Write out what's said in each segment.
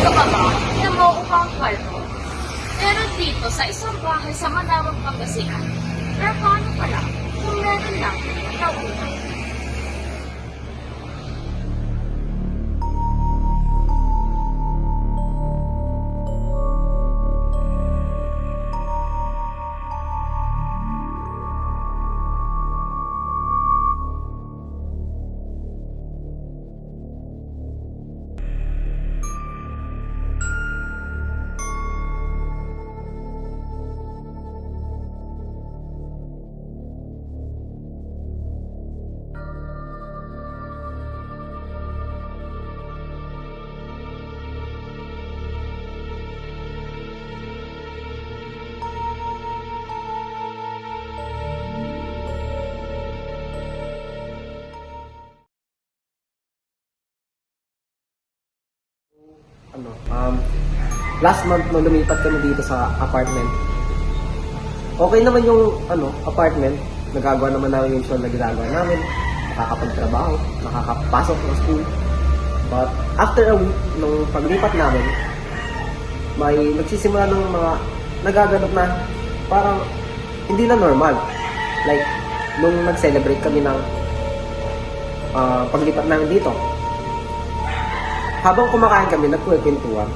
Ito ka ba? Namauupa ang kwarto? Meron dito sa isang bahay sa Manawag, Pangasinan. Pero paano pala? Kung meron lang, nauna. Last month nung lumipat kami dito sa apartment, okay naman yung apartment. Nagagawa naman namin yung show na ginagawa namin. Nakakapagtrabaho, nakakapasok ng school. But after a week, nung paglipat namin, may nagsisimula ng mga nagaganap na parang hindi na normal. Like, nung nag-celebrate kami ng paglipat namin dito, habang kumakain kami, nagkukwentuhan.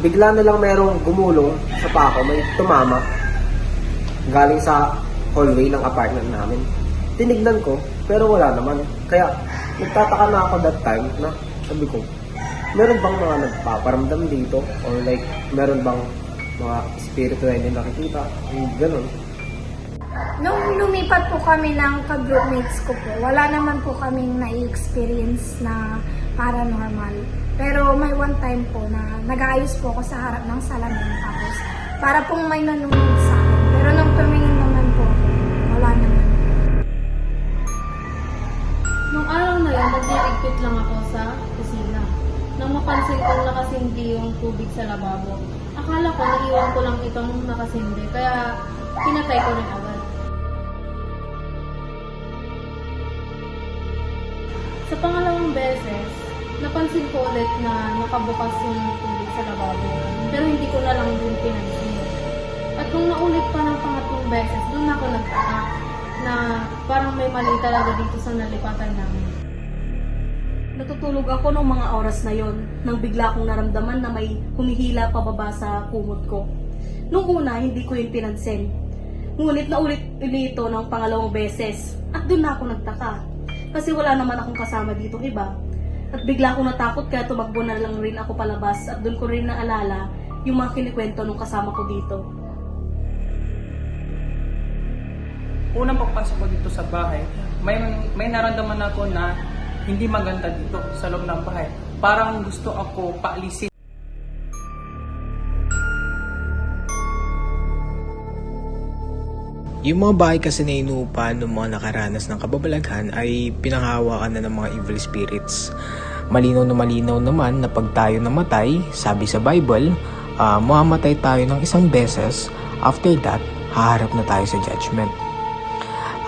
Bigla na lang merong gumulong sa pako, may tumama galing sa hallway ng apartment namin. Tinignan ko, pero wala naman. Kaya nagtataka na ako that time na sabi ko, meron bang mga nagpaparamdam dito? Or like, meron bang mga spirito na hindi nakikita? Ganun. Nung lumipat po kami ng ka-groupmates ko po, wala naman po kaming na-experience na paranormal. Pero may one time po na nag-aayos po ako sa harap ng salamin, tapos para pong may nanunod sa akin. Pero nung tumingin naman po, wala naman. Nung araw na yun, nag-iigpit lang ako sa kusina. Nang mapansin kong nakasindi yung tubig sa lababo, akala ko naiwan ko lang itong nakasindi, kaya pinatay ko rin agad. Sa pangalawang beses, napansin ko ulit na nakabukas yung tubig sa lababo, pero hindi ko na lang din pinansin. At nung naulit pa ng pangatlong beses, doon ako nagtaka na parang may mali talaga dito sa nalipatan namin. Natutulog ako nung mga oras na yon nang bigla kong naramdaman na may humihila pababa sa kumot ko. Nung una, hindi ko yun pinansin. Ngunit naulit ito ng pangalawang beses at doon na ako nagtaka. Kasi wala naman akong kasama dito iba. At bigla akong natakot kaya tumakbo na lang rin ako palabas at doon ko rin naalala yung mga kinikwento nung kasama ko dito. Unang pagpasok ko dito sa bahay, may naramdaman ako na hindi maganda dito sa loob ng bahay. Parang gusto ako paalisin. Yung mga bahay kasi na inuupa ng mga nakaranas ng kababalaghan ay pinanghahawakan na ng mga evil spirits. Malinaw naman na pag tayo namatay, sabi sa Bible, mamamatay tayo ng isang beses, after that, haharap na tayo sa judgment.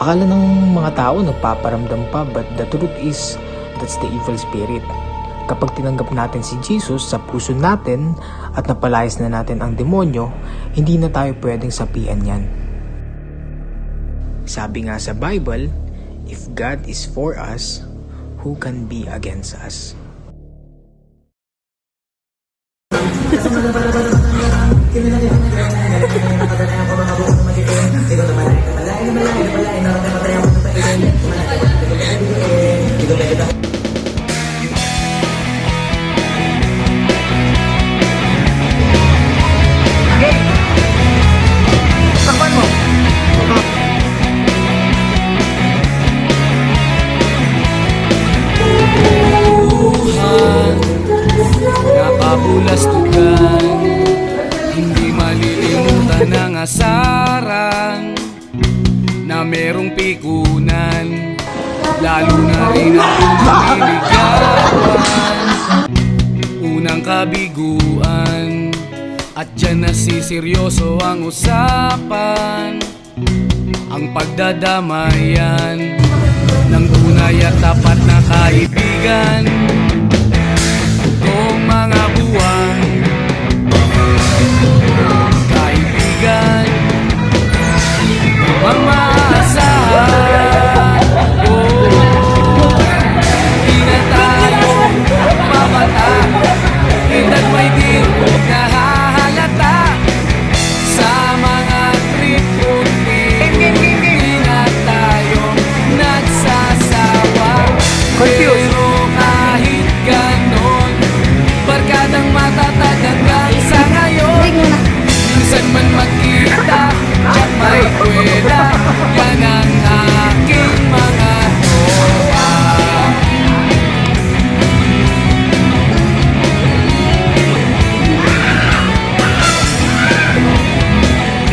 Akala ng mga tao nagpaparamdam pa, but the truth is, that's the evil spirit. Kapag tinanggap natin si Jesus sa puso natin at napalayas na natin ang demonyo, hindi na tayo pwedeng sapian yan. Sabi nga sa Bible, if God is for us, who can be against us? Napabulastugan, hindi malilimutan ang asaran na merong pikunan, lalo na rin ang lumiligawan. Unang kabiguan, at dyan nasiseryoso ang usapan, ang pagdadamayan ng tunay at tapat na kaibigan. Kung mga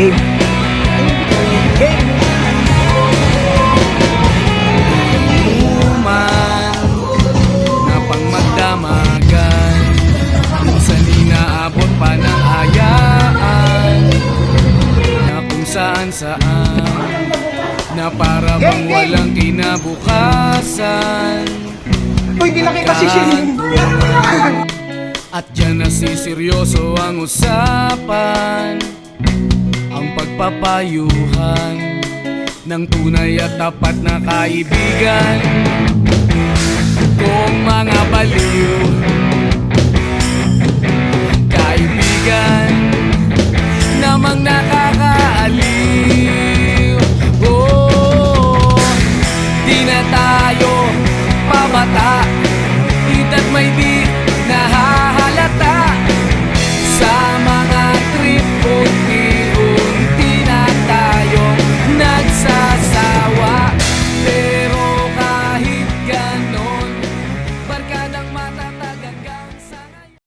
Game. Game. Human na pang magdamagan, minsan inaabot pa ng ayaan, na kung saan na para bang walang kinabukasan. Uy, hindi na kita sisilin. At dyan nasiseryoso ang usapan, ang pagpapayuhan ng tunay at tapat na kaibigan. Kung mga baliw